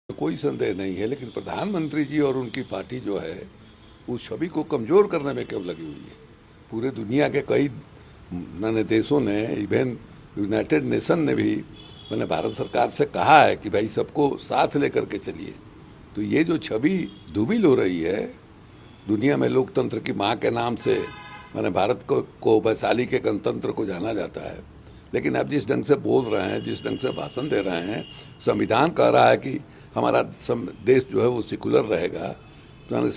कोई संदेह नहीं है, लेकिन प्रधानमंत्री जी और उनकी पार्टी जो है उस छवि को कमजोर करने में क्यों लगी हुई है। पूरे दुनिया के कई मैंने देशों ने, इवन यूनाइटेड नेशन ने भी मैंने भारत सरकार से कहा है कि भाई सबको साथ लेकर के चलिए। तो ये जो छवि धूमिल हो रही है दुनिया में, लोकतंत्र की माँ के नाम से मैंने भारत को वैशाली के गणतंत्र को जाना जाता है, लेकिन अब जिस ढंग से बोल रहे हैं, जिस ढंग से भाषण दे रहे हैं, संविधान कह रहा है कि हमारा देश जो है वो सेकुलर रहेगा, तो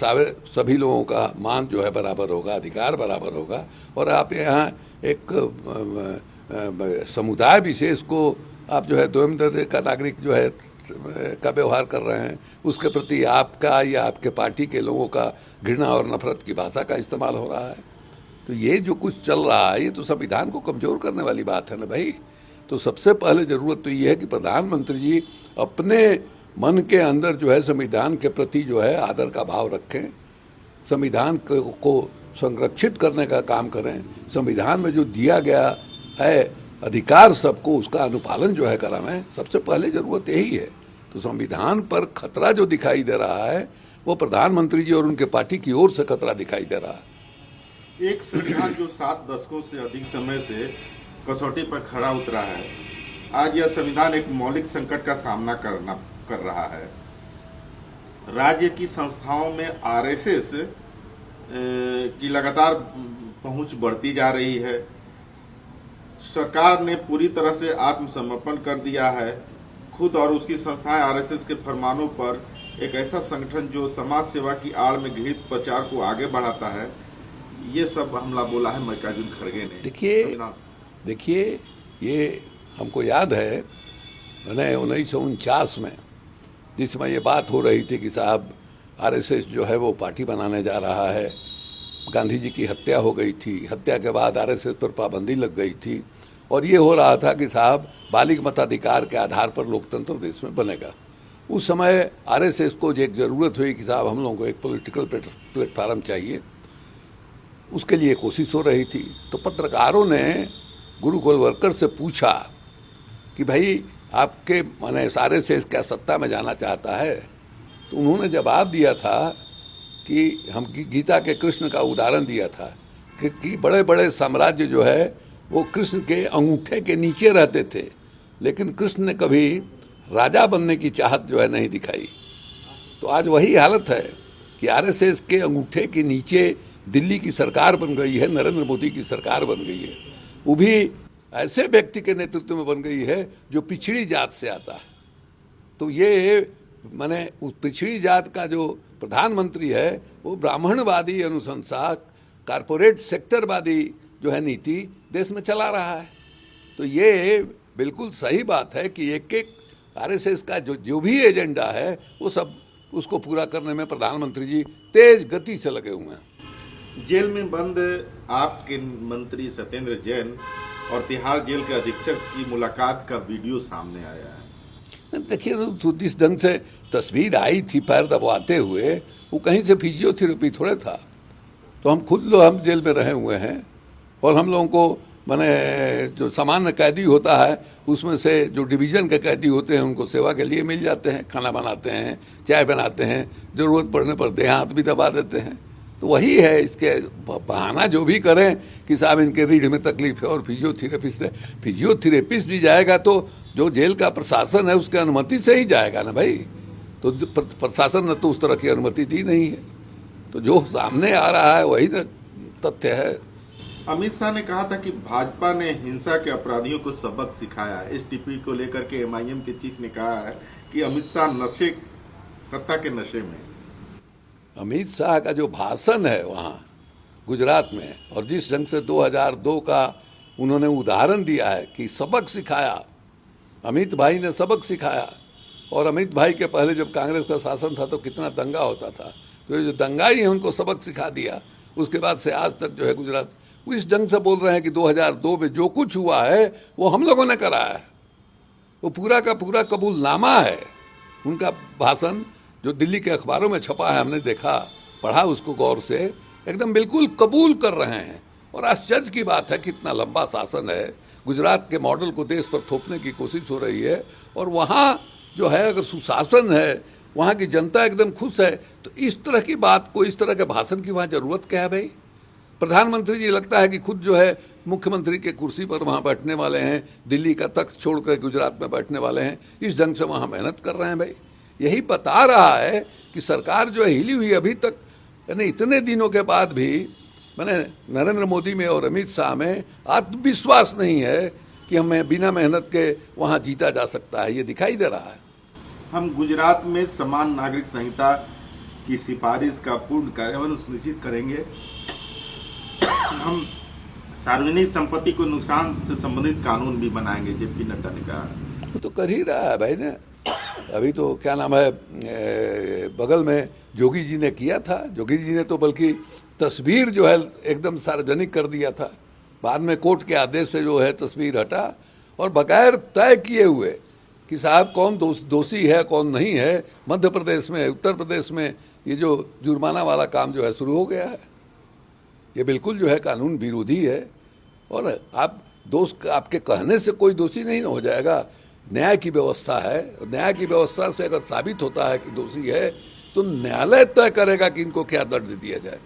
सभी लोगों का मान जो है बराबर होगा, अधिकार बराबर होगा, और आप यहाँ एक समुदाय विशेष को आप जो है दोयम दर्जे का नागरिक जो है का व्यवहार कर रहे हैं, उसके प्रति आपका या आपके पार्टी के लोगों का घृणा और नफरत की भाषा का इस्तेमाल हो रहा है। तो ये जो कुछ चल रहा है ये तो संविधान को कमजोर करने वाली बात है ना भाई। तो सबसे पहले जरूरत तो ये है कि प्रधानमंत्री जी अपने मन के अंदर जो है संविधान के प्रति जो है आदर का भाव रखें, संविधान को संरक्षित करने का काम करें, संविधान में जो दिया गया है अधिकार सबको उसका अनुपालन जो है करावें। सबसे पहले जरूरत यही है। तो संविधान पर खतरा जो दिखाई दे रहा है वो प्रधानमंत्री जी और उनके पार्टी की ओर से खतरा दिखाई दे रहा है। एक संविधान जो 7 दशकों से अधिक समय से कसौटी पर खड़ा उतरा है, आज यह संविधान एक मौलिक संकट का सामना कर रहा है। राज्य की संस्थाओं में आरएसएस की लगातार पहुंच बढ़ती जा रही है। सरकार ने पूरी तरह से आत्मसमर्पण कर दिया है। खुद और उसकी संस्थाएं आरएसएस के फरमानों पर एक ऐसा संगठन जो समाज सेवा की आड़ में घृणित प्रचार को आगे बढ़ाता है, ये सब हमला बोला है मल्लिकार्जुन खड़गे ने। देखिए ये हमको याद है, मैंने 1949 में जिसमें ये बात हो रही थी कि साहब आरएसएस जो है वो पार्टी बनाने जा रहा है, गांधी जी की हत्या हो गई थी, हत्या के बाद आरएसएस पर पाबंदी लग गई थी, और ये हो रहा था कि साहब बालिग मताधिकार के आधार पर लोकतंत्र देश में बनेगा। उस समय आरएसएस को एक ज़रूरत हुई कि साहब हम लोगों को एक पॉलिटिकल प्लेटफार्म चाहिए, उसके लिए कोशिश हो रही थी। तो पत्रकारों ने गुरुकुल वर्कर से पूछा कि भाई आपके माने आरएसएस क्या सत्ता में जाना चाहता है? तो उन्होंने जवाब दिया था कि हम गीता के कृष्ण का उदाहरण दिया था कि बड़े बड़े साम्राज्य जो है वो कृष्ण के अंगूठे के नीचे रहते थे, लेकिन कृष्ण ने कभी राजा बनने की चाहत जो है नहीं दिखाई। तो आज वही हालत है कि आरएसएस के अंगूठे के नीचे दिल्ली की सरकार बन गई है, नरेंद्र मोदी की सरकार बन गई है, वो भी ऐसे व्यक्ति के नेतृत्व में बन गई है जो पिछड़ी जात से आता है। तो ये माने उस पिछड़ी जात का जो प्रधानमंत्री है वो ब्राह्मणवादी अनुशंसा, कारपोरेट सेक्टरवादी जो है नीति देश में चला रहा है। तो ये बिल्कुल सही बात है कि एक एक आरएसएस का जो भी एजेंडा है वो सब उसको पूरा करने में प्रधानमंत्री जी तेज गति से लगे हुए हैं। जेल में बंद आपके मंत्री सत्येंद्र जैन और तिहाड़ जेल के अधीक्षक की मुलाकात का वीडियो सामने आया है। देखिए तो जिस ढंग से तस्वीर आई थी पैर दबाते हुए, वो कहीं से फिजियोथेरेपी थोड़े था। तो हम जेल में रहे हुए हैं और हम लोगों को माने जो सामान्य कैदी होता है उसमें से जो डिवीज़न के कैदी होते हैं उनको सेवा के लिए मिल जाते हैं, खाना बनाते हैं, चाय बनाते हैं, ज़रूरत पड़ने पर देह हाथ भी दबा देते हैं। तो वही है, इसके बहाना जो भी करें कि साहब इनके रीढ़ में तकलीफ है और फिजियोथेरेपिस्ट है। फिजियोथेरेपिस्ट भी जाएगा तो जो जेल का प्रशासन है उसके अनुमति से ही जाएगा ना भाई। तो प्रशासन ने तो उस तरह की अनुमति दी नहीं है। तो जो सामने आ रहा है वही तथ्य है। अमित शाह ने कहा था कि भाजपा ने हिंसा के अपराधियों को सबक सिखाया। इस टिप्पणी को लेकर के एमआईएम के चीफ ने कहा है कि अमित शाह सत्ता के नशे में। अमित शाह का जो भाषण है वहाँ गुजरात में, और जिस ढंग से 2002 का उन्होंने उदाहरण दिया है कि सबक सिखाया, अमित भाई ने सबक सिखाया। और अमित भाई के पहले जब कांग्रेस का शासन था तो कितना दंगा होता था, तो ये जो दंगाई है उनको सबक सिखा दिया। उसके बाद से आज तक जो है गुजरात वो इस ढंग से बोल रहे हैं कि 2002 में जो कुछ हुआ है वो हम लोगों ने करा है। वो पूरा का पूरा कबूलनामा है। उनका भाषण जो दिल्ली के अखबारों में छपा है, हमने देखा, पढ़ा उसको गौर से, एकदम बिल्कुल कबूल कर रहे हैं। और आश्चर्य की बात है कितना लंबा शासन है। गुजरात के मॉडल को देश पर थोपने की कोशिश हो रही है और वहाँ जो है अगर सुशासन है, वहाँ की जनता एकदम खुश है, तो इस तरह की बात को, इस तरह के भाषण की वहाँ जरूरत क्या है भाई? प्रधानमंत्री जी लगता है कि खुद जो है मुख्यमंत्री के कुर्सी पर वहाँ बैठने वाले हैं, दिल्ली का तख्त छोड़कर गुजरात में बैठने वाले हैं, इस ढंग से वहाँ मेहनत कर रहे हैं भाई। यही बता रहा है कि सरकार जो है हिली हुई अभी तक, यानी इतने दिनों के बाद भी मैंने नरेंद्र मोदी में और अमित शाह में आत्मविश्वास नहीं है कि हमें बिना मेहनत के वहाँ जीता जा सकता है, ये दिखाई दे रहा है। हम गुजरात में समान नागरिक संहिता की सिफारिश का पूर्ण कार्यान्वयन सुनिश्चित करेंगे। हम सार्वजनिक संपत्ति को नुकसान से संबंधित कानून भी बनाएंगे, जेपी नड्डा ने कहा। वो तो कर ही रहा है भाई ने। अभी तो क्या नाम है, बगल में जोगी जी ने किया था। जोगी जी ने तो बल्कि तस्वीर जो है एकदम सार्वजनिक कर दिया था, बाद में कोर्ट के आदेश से जो है तस्वीर हटा, और बगैर तय किए हुए कि साहब कौन दोषी है कौन नहीं है, मध्य प्रदेश में, उत्तर प्रदेश में ये जो जुर्माना वाला काम जो है शुरू हो गया है। ये बिल्कुल जो है कानून विरोधी है, और आप दोष आपके कहने से कोई दोषी नहीं हो जाएगा। न्याय की व्यवस्था है, न्याय की व्यवस्था से अगर साबित होता है कि दोषी है तो न्यायालय तय करेगा कि इनको क्या दंड दिया जाए।